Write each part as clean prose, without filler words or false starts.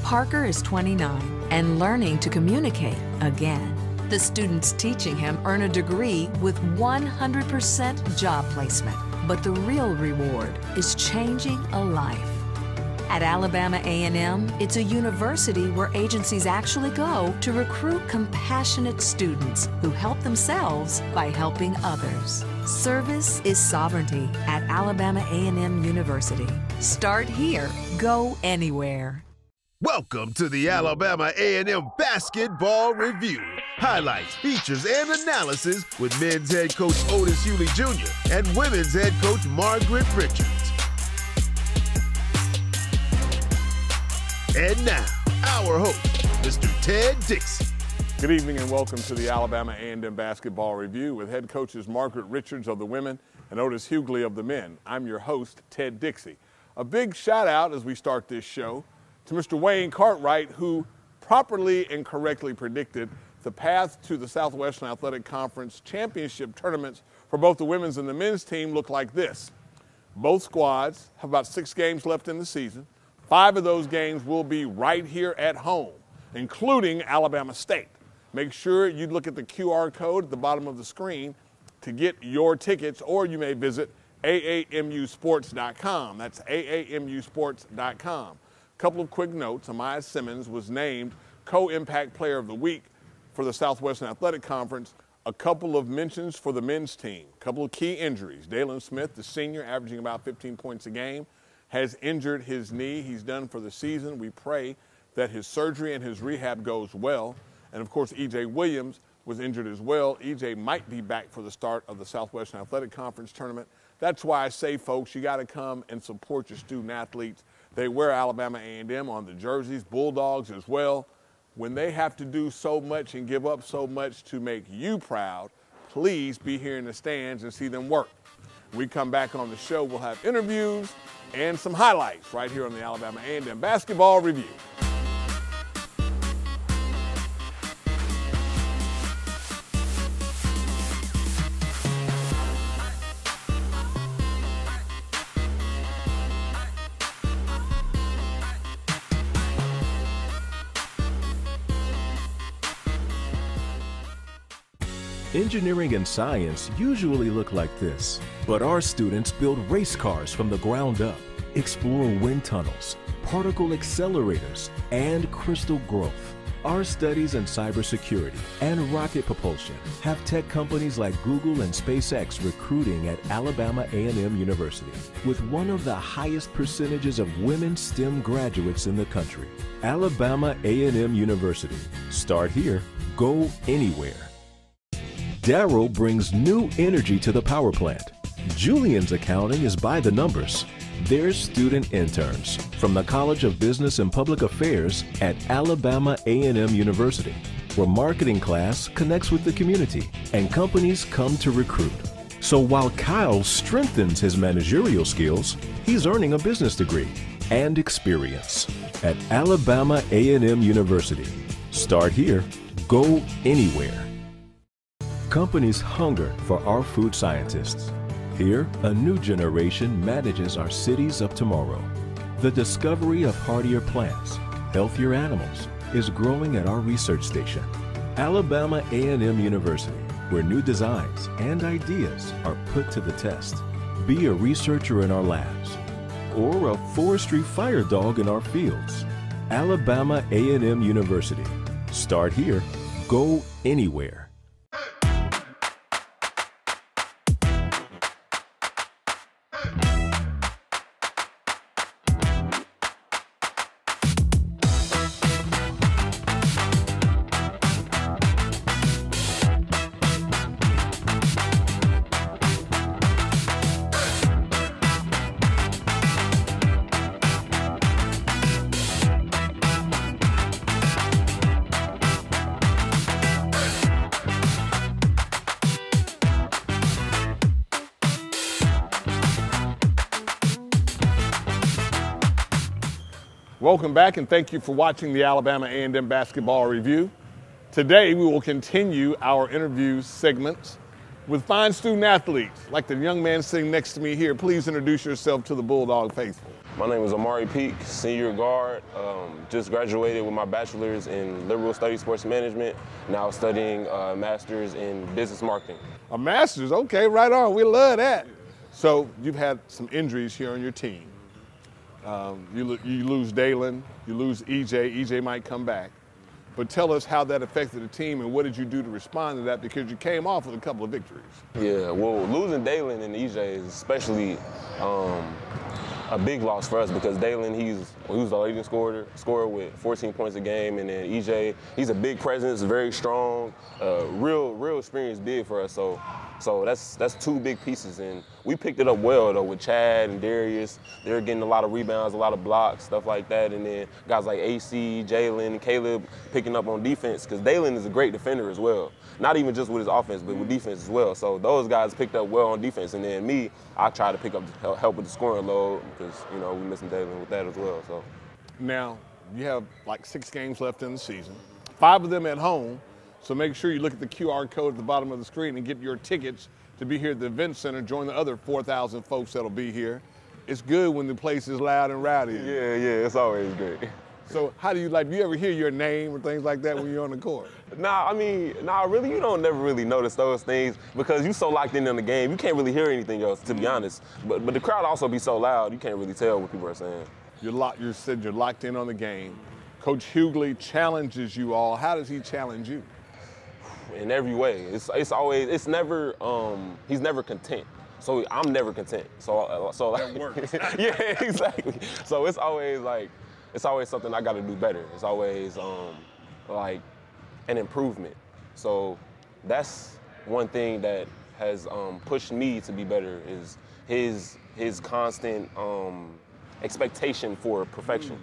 Parker is 29 and learning to communicate again. The students teaching him earn a degree with 100% job placement. But the real reward is changing a life. At Alabama A&M, it's a university where agencies actually go to recruit compassionate students who help themselves by helping others. Service is sovereignty at Alabama A&M University. Start here, go anywhere. Welcome to the Alabama A&M Basketball Review. Highlights, features, and analysis with men's head coach Otis Hughley Jr. and women's head coach Margaret Richards. And now, our host, Mr. Ted Dixie. Good evening and welcome to the Alabama A&M Basketball Review with head coaches Margaret Richards of the women and Otis Hughley of the men. I'm your host, Ted Dixie. A big shout out as we start this show to Mr. Wayne Cartwright, who properly and correctly predicted the path to the Southwestern Athletic Conference championship tournaments for both the women's and the men's team look like this. Both squads have about 6 games left in the season. 5 of those games will be right here at home, including Alabama State. Make sure you look at the QR code at the bottom of the screen to get your tickets, or you may visit AAMUsports.com. That's AAMUsports.com. A couple of quick notes. Amaya Simmons was named Co-Impact Player of the Week for the Southwestern Athletic Conference. A couple of mentions for the men's team. A couple of key injuries. Dalen Smith, the senior, averaging about 15 points a game, has injured his knee. He's done for the season. We pray that his surgery and his rehab goes well. And, of course, E.J. Williams was injured as well. E.J. might be back for the start of the Southwestern Athletic Conference tournament. That's why I say, folks, you got to come and support your student athletes. They wear Alabama A&M on the jerseys, Bulldogs as well. When they have to do so much and give up so much to make you proud, please be here in the stands and see them work. When we come back on the show, we'll have interviews and some highlights right here on the Alabama A&M Basketball Review. Engineering and science usually look like this, but our students build race cars from the ground up, explore wind tunnels, particle accelerators, and crystal growth. Our studies in cybersecurity and rocket propulsion have tech companies like Google and SpaceX recruiting at Alabama A&M University, with one of the highest percentages of women STEM graduates in the country. Alabama A&M University. Start here, go anywhere. Darryl brings new energy to the power plant. Julian's accounting is by the numbers. They're student interns from the College of Business and Public Affairs at Alabama A&M University, where marketing class connects with the community and companies come to recruit. So while Kyle strengthens his managerial skills, he's earning a business degree and experience at Alabama A&M University. Start here, go anywhere. Companies hunger for our food scientists. Here, a new generation manages our cities of tomorrow. The discovery of hardier plants, healthier animals, is growing at our research station, Alabama A&M University, where new designs and ideas are put to the test. Be a researcher in our labs, or a forestry fire dog in our fields. Alabama A&M University. Start here, go anywhere. Welcome back and thank you for watching the Alabama A&M Basketball Review. Today we will continue our interview segments with fine student athletes like the young man sitting next to me here. Please introduce yourself to the Bulldog faithful. My name is Amari Peak, senior guard. Just graduated with my bachelor's in liberal studies sports management. Now studying master's in business marketing. A master's, okay, right on. We love that. So you've had some injuries here on your team. You lose Dalen, you lose EJ. EJ might come back. But tell us how that affected the team and what did you do to respond to that, because you came off with a couple of victories. Yeah, well, losing Dalen and EJ is especially a big loss for us, because Dalen, he was the leading scorer with 14 points a game, and then EJ, he's a big presence, very strong, real experienced big for us. So that's two big pieces, and we picked it up well though with Chad and Darius. They're getting a lot of rebounds, a lot of blocks, stuff like that, and then guys like AC, Jalen, Caleb picking up on defense, because Dalen is a great defender as well. Not even just with his offense, but with defense as well. So those guys picked up well on defense, and then me, I try to pick up help with the scoring load, because we're missing Dalen with that as well. So now you have like 6 games left in the season, 5 of them at home. So make sure you look at the QR code at the bottom of the screen and get your tickets to be here at the event center. Join the other 4,000 folks that'll be here. It's good when the place is loud and rowdy. Yeah, it's always great. So how do you ever hear your name or things like that when you're on the court? Really, you don't never really notice those things, because you're so locked in the game, you can't really hear anything else, to be honest. But the crowd also be so loud, you can't really tell what people are saying. You said you're locked in on the game. Coach Hughley challenges you all. How does he challenge you? In every way. He's never content. So I'm never content. So that works. Yeah, exactly. So it's always something I got to do better. It's always like an improvement. So that's one thing that has pushed me to be better, is his constant expectation for perfection.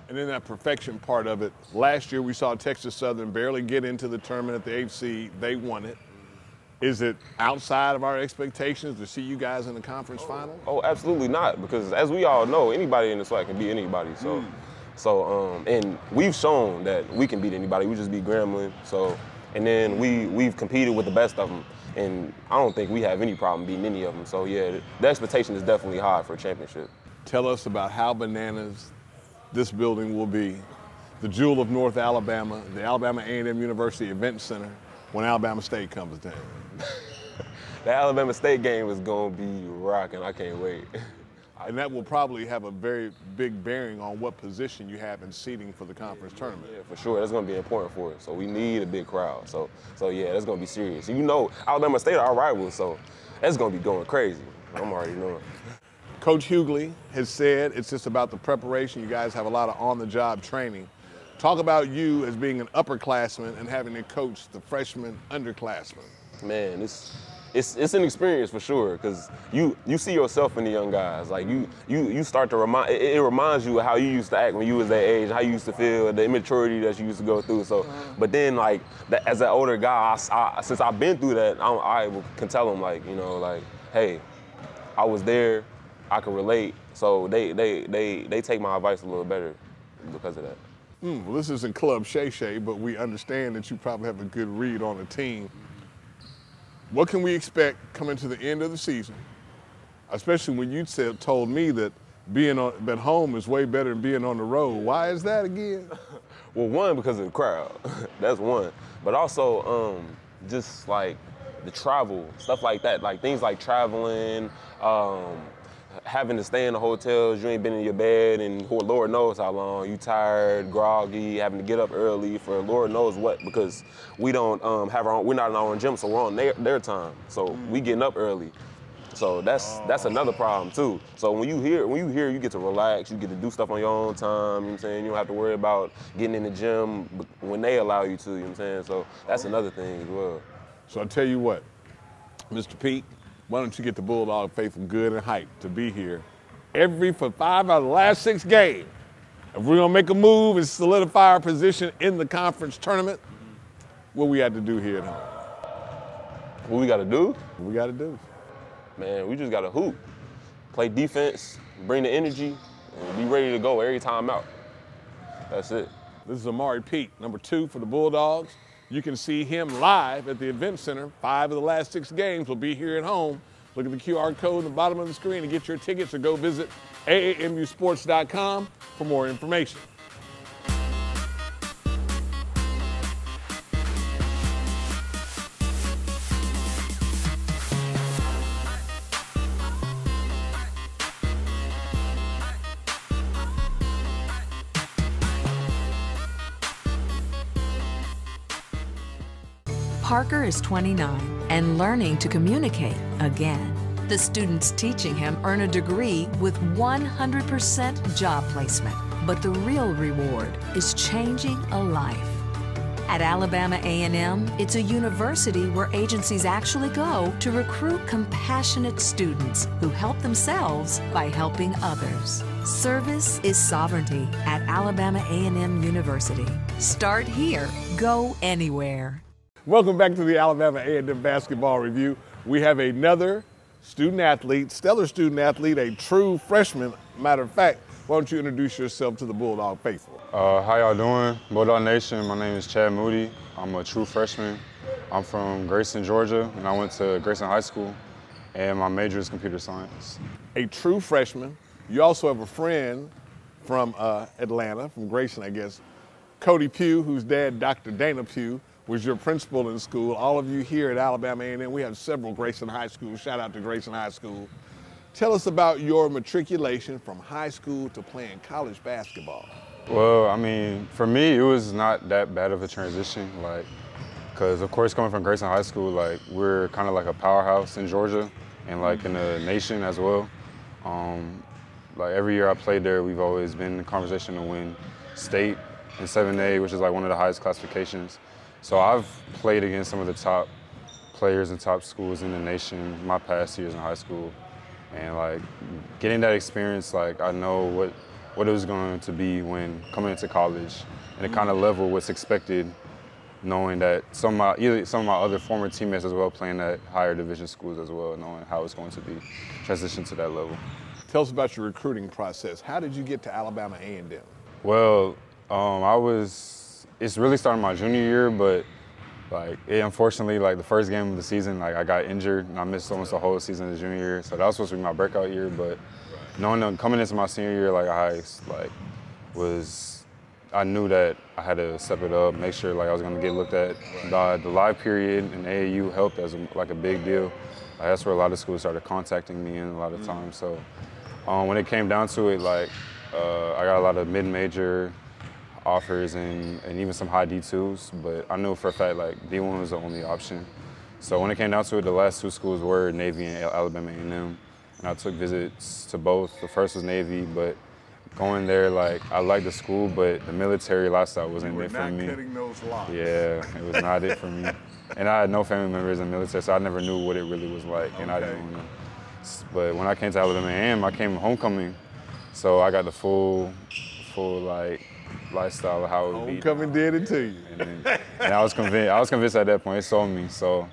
And in that perfection part of it, last year we saw Texas Southern barely get into the tournament at the 8th seed. They won it. Is it outside of our expectations to see you guys in the conference final? Oh, absolutely not, because as we all know, anybody in the SWAC can beat anybody. And we've shown that we can beat anybody. We just beat Grambling. And then we've competed with the best of them, and I don't think we have any problem beating any of them. So yeah, the expectation is definitely high for a championship. Tell us about how bananas this building will be, the jewel of North Alabama, the Alabama A&M University Event Center, when Alabama State comes down. The Alabama State game is going to be rocking. I can't wait. And that will probably have a very big bearing on what position you have in seating for the conference tournament. Yeah, for sure. That's going to be important for us. So we need a big crowd. So yeah, that's going to be serious. Alabama State are our rivals, so that's going to be going crazy. I'm already knowing. Coach Hughley has said it's just about the preparation. You guys have a lot of on-the-job training. Talk about you as being an upperclassman and having to coach the freshman underclassmen. Man, it's an experience for sure, because you see yourself in the young guys. Like you start to it reminds you of how you used to act when you was that age, how you used to feel, the immaturity that you used to go through. So, but then as an older guy, since I've been through that, I can tell them hey, I was there. I can relate, so they take my advice a little better because of that. Well, this isn't Club Shay Shay, but we understand that you probably have a good read on the team. What can we expect coming to the end of the season, especially when you told me that being at home is way better than being on the road? Why is that again? Well, one, because of the crowd. That's one. But also, just like the travel, stuff like that, like things like traveling, having to stay in the hotels, you ain't been in your bed, and Lord knows how long, you tired, groggy, having to get up early for Lord knows what, because we don't we're not in our own gym, so we're on their time. So we getting up early. So that's another problem too. So when you here, you get to relax, you get to do stuff on your own time, you know what I'm saying? You don't have to worry about getting in the gym when they allow you to, you know what I'm saying? So that's another thing as well. So I tell you what, Mr. Pete, why don't you get the Bulldog faithful good and hyped to be here for 5 out of the last 6 games. If we're gonna make a move and solidify our position in the conference tournament, what we have to do here at home? What we gotta do? What we gotta do? Man, we just gotta hoop. Play defense, bring the energy, and be ready to go every time out. That's it. This is Amari Pete, number 2 for the Bulldogs. You can see him live at the event center. 5 of the last 6 games will be here at home. Look at the QR code at the bottom of the screen to get your tickets, or go visit AAMUsports.com for more information. Parker is 29 and learning to communicate again. The students teaching him earn a degree with 100% job placement, but the real reward is changing a life. At Alabama A&M, it's a university where agencies actually go to recruit compassionate students who help themselves by helping others. Service is sovereignty at Alabama A&M University. Start here, go anywhere. Welcome back to the Alabama A&M Basketball Review. We have another student athlete, stellar student athlete, a true freshman. Matter of fact, why don't you introduce yourself to the Bulldog faithful? How y'all doing? Bulldog Nation, my name is Chad Moody. I'm a true freshman. I'm from Grayson, Georgia, and I went to Grayson High School, and my major is computer science. A true freshman. You also have a friend from Atlanta, from Grayson, I guess, Cody Pugh, whose dad, Dr. Dana Pugh, was your principal in school. All of you here at Alabama A&M, we have several Grayson High Schools. Shout out to Grayson High School. Tell us about your matriculation from high school to playing college basketball. Well, I mean, for me, it was not that bad of a transition, because of course coming from Grayson High School, we're kind of like a powerhouse in Georgia and in the nation as well. Every year I played there, we've always been in the conversation to win state in 7A, which is one of the highest classifications. So I've played against some of the top players and top schools in the nation my past years in high school. And getting that experience, I know what it was going to be when coming into college and the kind of level what's expected, knowing that some of my other former teammates as well playing at higher division schools as well, knowing how it's going to be transition to that level. Tell us about your recruiting process. How did you get to Alabama A&M? Well, it's really starting my junior year, but unfortunately, the first game of the season, I got injured and I missed almost the whole season of the junior year. So that was supposed to be my breakout year, but coming into my senior year, I knew that I had to step it up, make sure I was going to get looked at. The live period in AAU helped as a big deal. That's where a lot of schools started contacting me in a lot of times. So when it came down to it, I got a lot of mid-major offers and even some high D2s, but I knew for a fact D1 was the only option. So when it came down to it, the last two schools were Navy and Alabama A&M, and I took visits to both. The first was Navy, but going there, I liked the school, but the military lifestyle wasn't it for me. Cutting those locks. Yeah, it was not it for me. And I had no family members in the military, so I never knew what it really was like, and I didn't know. But when I came to Alabama A&M, I came homecoming, so I got the full lifestyle of how it would be. Homecoming did it to you. And I was convinced at that point. It sold me. So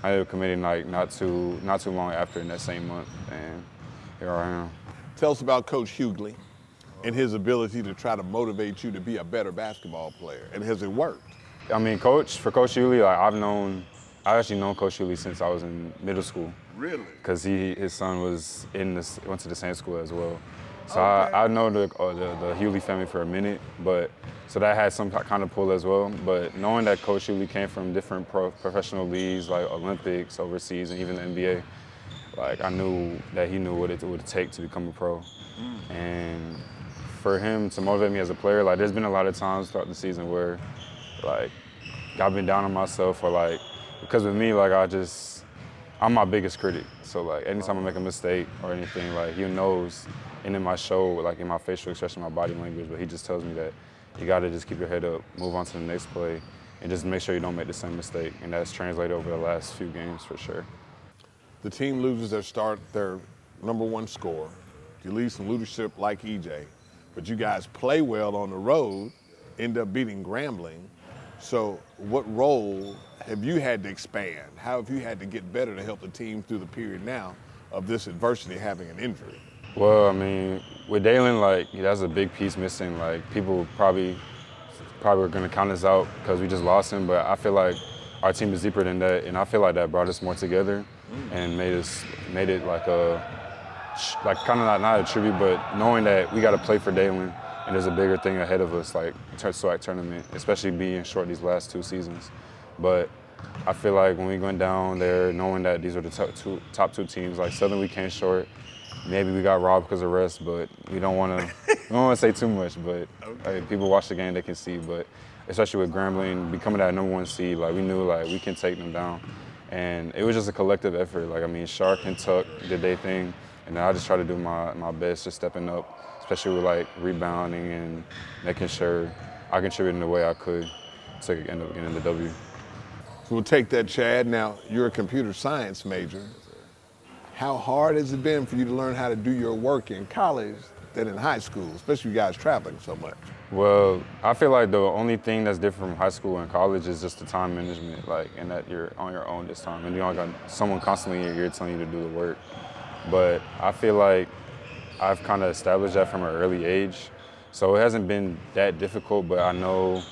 I ended up committing not too long after in that same month, and here I am. Tell us about Coach Hughley and his ability to try to motivate you to be a better basketball player. And has it worked? I mean, for Coach Hughley, I've actually known Coach Hughley since I was in middle school. Really? Because his son went to the same school as well. So okay. I know the Hughley family for a minute, so that had some kind of pull as well. But knowing that Coach Hughley came from different professional leagues like Olympics, overseas, and even the NBA, I knew that he knew what it would take to become a pro. And for him to motivate me as a player, there's been a lot of times throughout the season where I've been down on myself, or because with me, I'm my biggest critic. So anytime I make a mistake or anything, he knows, and in my show, in my facial expression, my body language, but he just tells me that you gotta just keep your head up, move on to the next play, and just make sure you don't make the same mistake. And that's translated over the last few games for sure. The team loses their number one scorer. You leave some leadership like EJ, but you guys play well on the road, end up beating Grambling. So what role have you had to expand? How have you had to get better to help the team through the period now of this adversity, having an injury? Well, I mean, with Dalen, that's a big piece missing. People probably are going to count us out because we just lost him, but I feel like our team is deeper than that, and I feel like that brought us more together and made it like kind of not a tribute, but knowing that we got to play for Dayland and there's a bigger thing ahead of us, like SWAC tournament, especially being short these last 2 seasons. But I feel like when we went down there, knowing that these are the top two teams, like Southern we came short. Maybe we got robbed because of rest, but we don't want to say too much. But like, people watch the game, they can see. But especially with Grambling becoming that #1 seed, like we knew like we can take them down, and it was just a collective effort. Like I mean, Shark and Tuck did their thing, and then I just try to do my best, just stepping up, especially with like rebounding and making sure I contributed in the way I could to end up getting the W. So we'll take that, Chad. Now, you're a computer science major. How hard has it been for you to learn how to do your work in college than in high school, especially you guys traveling so much? Well, I feel like the only thing that's different from high school and college is just the time management, like, and that you're on your own this time, and you don't got someone constantly in your ear telling you to do the work. But I feel like I've kind of established that from an early age, so it hasn't been that difficult, but I know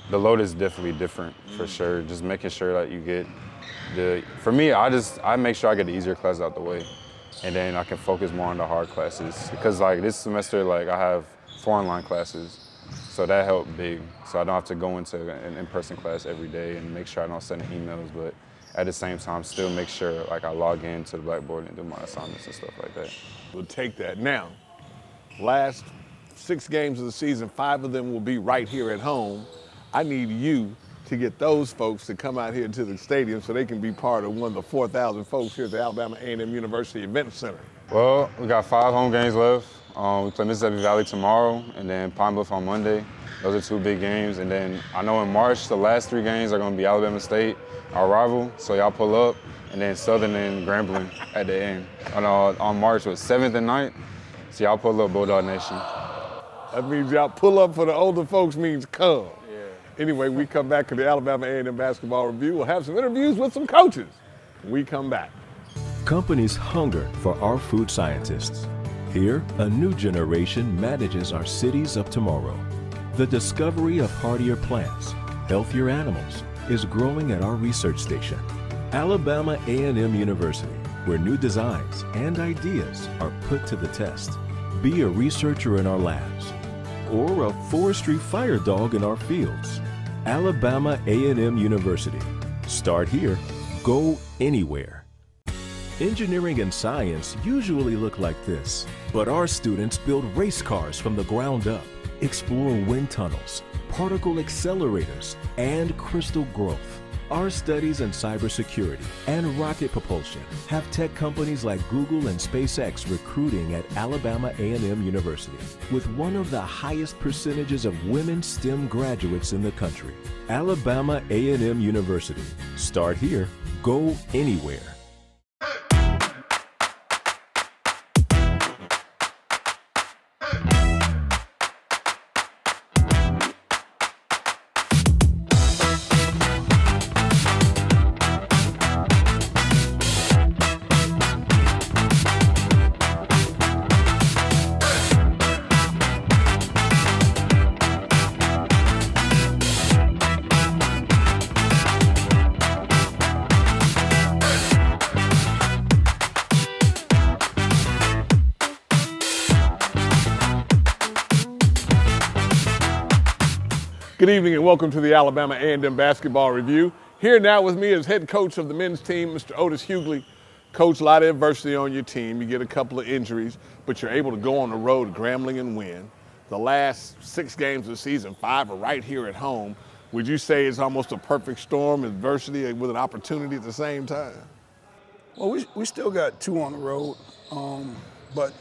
the load is definitely different for sure. Just making sure that you get for me, I make sure I get the easier classes out the way, and then I can focus more on the hard classes. Because like this semester, like I have 4 online classes, so that helped big. So I don't have to go into an in-person class every day and make sure I don't send emails, but at the same time, still make sure like I log into the Blackboard and do my assignments and stuff like that. We'll take that. Now, last 6 games of the season, 5 of them will be right here at home. I need you to get those folks to come out here to the stadium so they can be part of one of the 4,000 folks here at the Alabama A&M University Event Center. Well, we got 5 home games left. We play Mississippi Valley tomorrow and then Pine Bluff on Monday. Those are 2 big games. And then I know in March, the last 3 games are going to be Alabama State, our rival, so y'all pull up, and then Southern and Grambling at the end. On March, 7th and 9th, so y'all pull up, Bulldog Nation. That means y'all pull up for the older folks means come. Anyway, we come back to the Alabama A&M Basketball Review. We'll have some interviews with some coaches when we come back. Companies hunger for our food scientists. Here, a new generation manages our cities of tomorrow. The discovery of hardier plants, healthier animals, is growing at our research station, Alabama A&M University, where new designs and ideas are put to the test. Be a researcher in our labs, or a forestry fire dog in our fields. Alabama A&M University. Start here, go anywhere. Engineering and science usually look like this, but our students build race cars from the ground up, explore wind tunnels, particle accelerators, and crystal growth. Our studies in cybersecurity and rocket propulsion have tech companies like Google and SpaceX recruiting at Alabama A&M University, with one of the highest percentages of women STEM graduates in the country. Alabama A&M University. Start here, go anywhere. Good evening and welcome to the Alabama A&M Basketball Review. Here now with me is head coach of the men's team, Mr. Otis Hughley. Coach, a lot of adversity on your team. You get a couple of injuries, but you're able to go on the road to Grambling and win. The last 6 games of the season, 5 are right here at home. Would you say it's almost a perfect storm, adversity with an opportunity at the same time? Well, we still got 2 on the road, but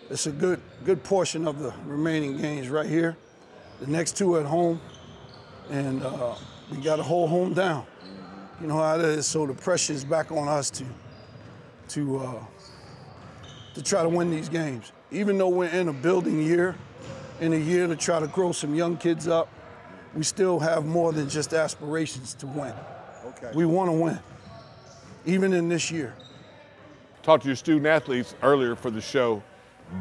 it's a good portion of the remaining games right here. The next 2 at home, and we got to hold home down. You know how it is, so the pressure is back on us to try to win these games. Even though we're in a building year, in a year to try to grow some young kids up, we still have more than just aspirations to win. Okay. We want to win, even in this year. Talked to your student athletes earlier for the show.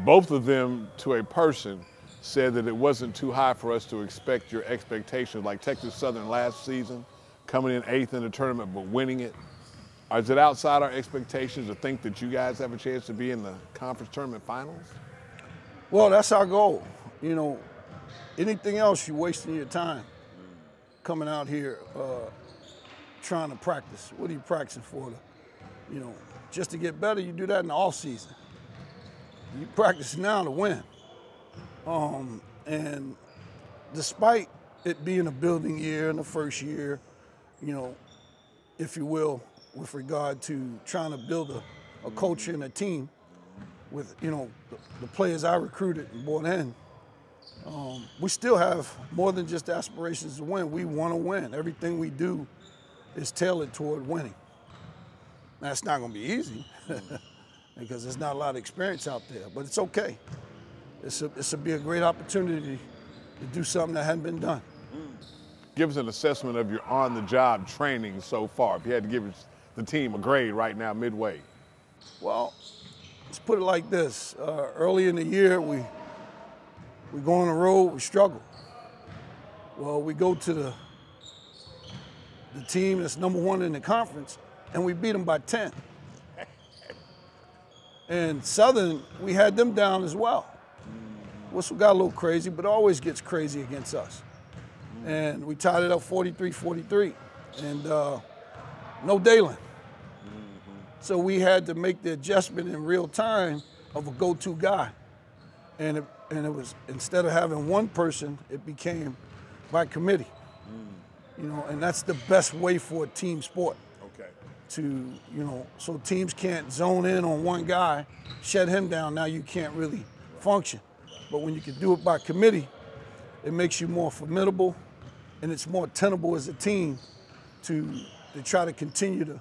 Both of them, to a person, said that it wasn't too high for us to expect your expectations, like Texas Southern last season, coming in 8th in the tournament but winning it. Is it outside our expectations to think that you guys have a chance to be in the conference tournament finals? Well, that's our goal. You know, anything else, you're wasting your time coming out here trying to practice. What are you practicing for? You know, just to get better, you do that in the off season. You practice now to win. And despite it being a building year in the first year, you know, if you will, with regard to trying to build a culture and a team with, you know, the players I recruited and brought in, we still have more than just aspirations to win. We want to win. Everything we do is tailored toward winning. Now, it's not going to be easy because there's not a lot of experience out there, but it's okay. This will be a great opportunity to do something that hadn't been done. Give us an assessment of your on-the-job training so far. If you had to give the team a grade right now, midway. Well, let's put it like this. Early in the year, we go on the road, we struggle. Well, we go to the team that's #1 in the conference, and we beat them by 10. And Southern, we had them down as well. Whistle got a little crazy, but it always gets crazy against us. And we tied it up 43-43, and no Dalen. So we had to make the adjustment in real time of a go-to guy. And it was, instead of having one person, it became by committee. You know, and that's the best way for a team sport. Okay. To, you know, so teams can't zone in on one guy, shut him down, now you can't really function. But when you can do it by committee, it makes you more formidable, and it's more tenable as a team to try to continue to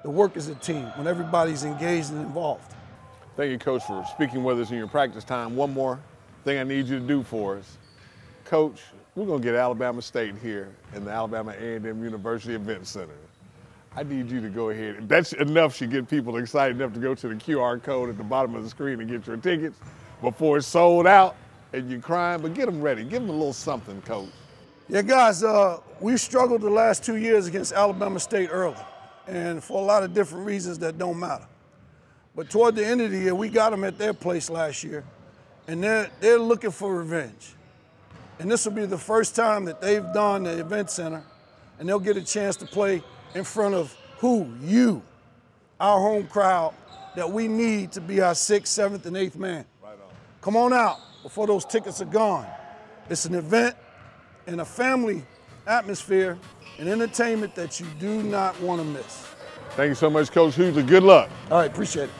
work as a team when everybody's engaged and involved. Thank you, Coach, for speaking with us in your practice time. One more thing I need you to do for us. Coach, we're going to get Alabama State here in the Alabama A&M University Event Center. I need you to go ahead. That's enough to get people excited enough to go to the QR code at the bottom of the screen and get your tickets before it's sold out and you're crying, but get them ready. Give them a little something, Coach. Yeah, guys, we've struggled the last 2 years against Alabama State early, and for a lot of different reasons that don't matter. But toward the end of the year, we got them at their place last year, and they're looking for revenge. And this will be the first time that they've done the event center, and they'll get a chance to play in front of who? You, our home crowd that we need to be our 6th, 7th, and 8th man. Right on. Come on out before those tickets are gone. It's an event and a family atmosphere and entertainment that you do not want to miss. Thank you so much, Coach Hughley. Good luck. All right, appreciate it.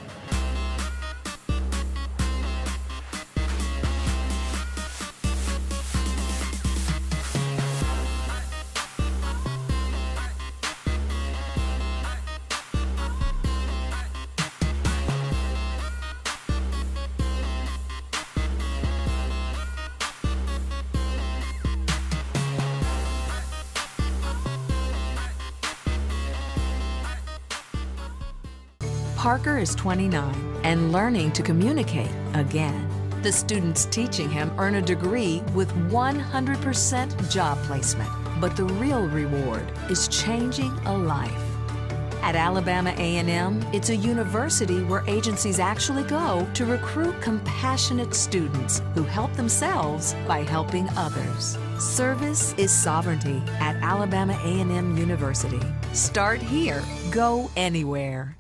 Parker is 29 and learning to communicate again. The students teaching him earn a degree with 100% job placement. But the real reward is changing a life. At Alabama A&M, it's a university where agencies actually go to recruit compassionate students who help themselves by helping others. Service is sovereignty at Alabama A&M University. Start here, go anywhere.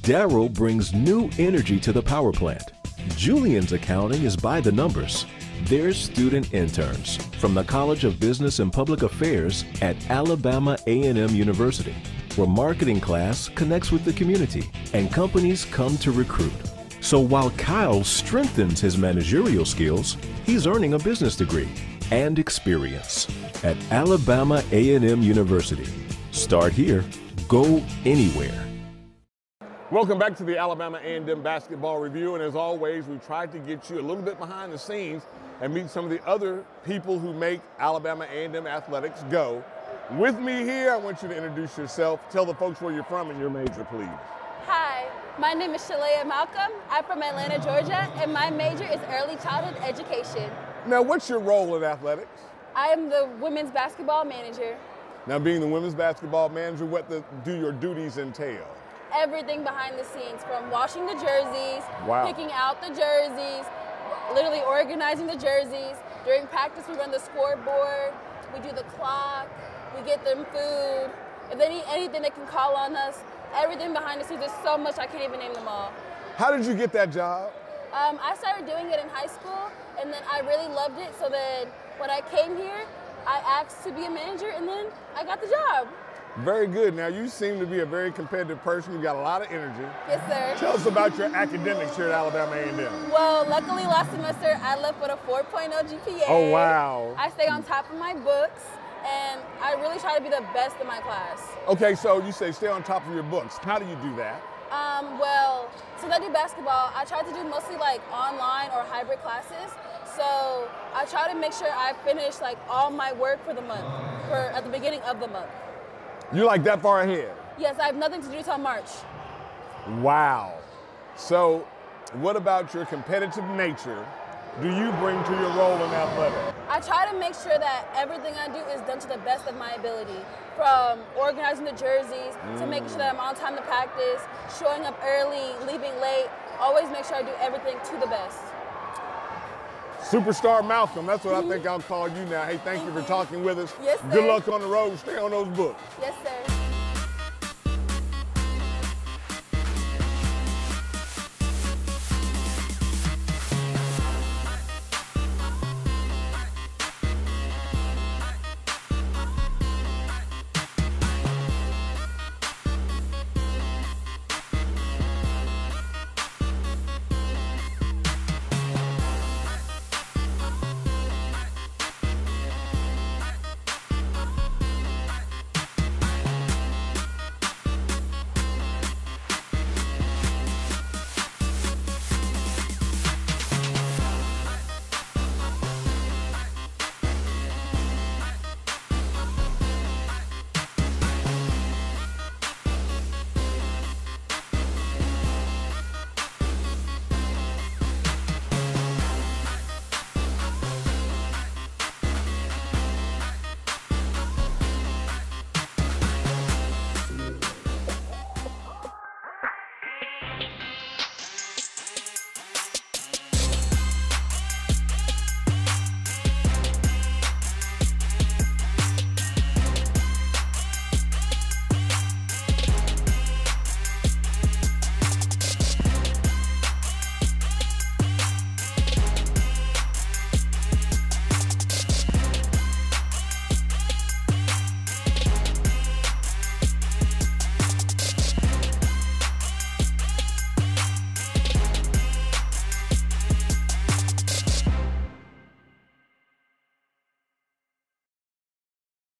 Darryl brings new energy to the power plant. Julian's accounting is by the numbers. They're student interns from the College of Business and Public Affairs at Alabama A&M University, where marketing class connects with the community and companies come to recruit. So while Kyle strengthens his managerial skills, he's earning a business degree and experience at Alabama A&M University. Start here, go anywhere. Welcome back to the Alabama A&M Basketball Review, and as always, we tried to get you a little bit behind the scenes and meet some of the other people who make Alabama A&M athletics go. With me here, I want you to introduce yourself. Tell the folks where you're from and your major, please. Hi, my name is Shalea Malcolm. I'm from Atlanta, Georgia, and my major is early childhood education. Now, what's your role in athletics? I am the women's basketball manager. Now, being the women's basketball manager, what do your duties entail? Everything behind the scenes, from washing the jerseys, wow, picking out the jerseys, literally organizing the jerseys. During practice, we run the scoreboard, we do the clock, we get them food. If they need anything, they can call on us. Everything behind the scenes, there's so much I can't even name them all. How did you get that job? I started doing it in high school, and then I really loved it, so then when I came here, I asked to be a manager, and then I got the job. Very good. Now, you seem to be a very competitive person. You've got a lot of energy. Yes, sir. Tell us about your academics here at Alabama A&M. Well, luckily last semester, I left with a 4.0 GPA. Oh, wow. I stay on top of my books, and I really try to be the best in my class. Okay, so you say stay on top of your books. How do you do that? Well, since I do basketball, I try to do mostly like online or hybrid classes. So I try to make sure I finish like all my work for the month, at the beginning of the month. You're like that far ahead? Yes, I have nothing to do till March. Wow. So what about your competitive nature do you bring to your role in athletics? I try to make sure that everything I do is done to the best of my ability, from organizing the jerseys to making sure that I'm on time to practice, showing up early, leaving late. Always make sure I do everything to the best. Superstar Malcolm, that's what I think I'll call you now. Hey, thank you for talking with us. Yes, sir. Good luck on the road. Stay on those books. Yes, sir.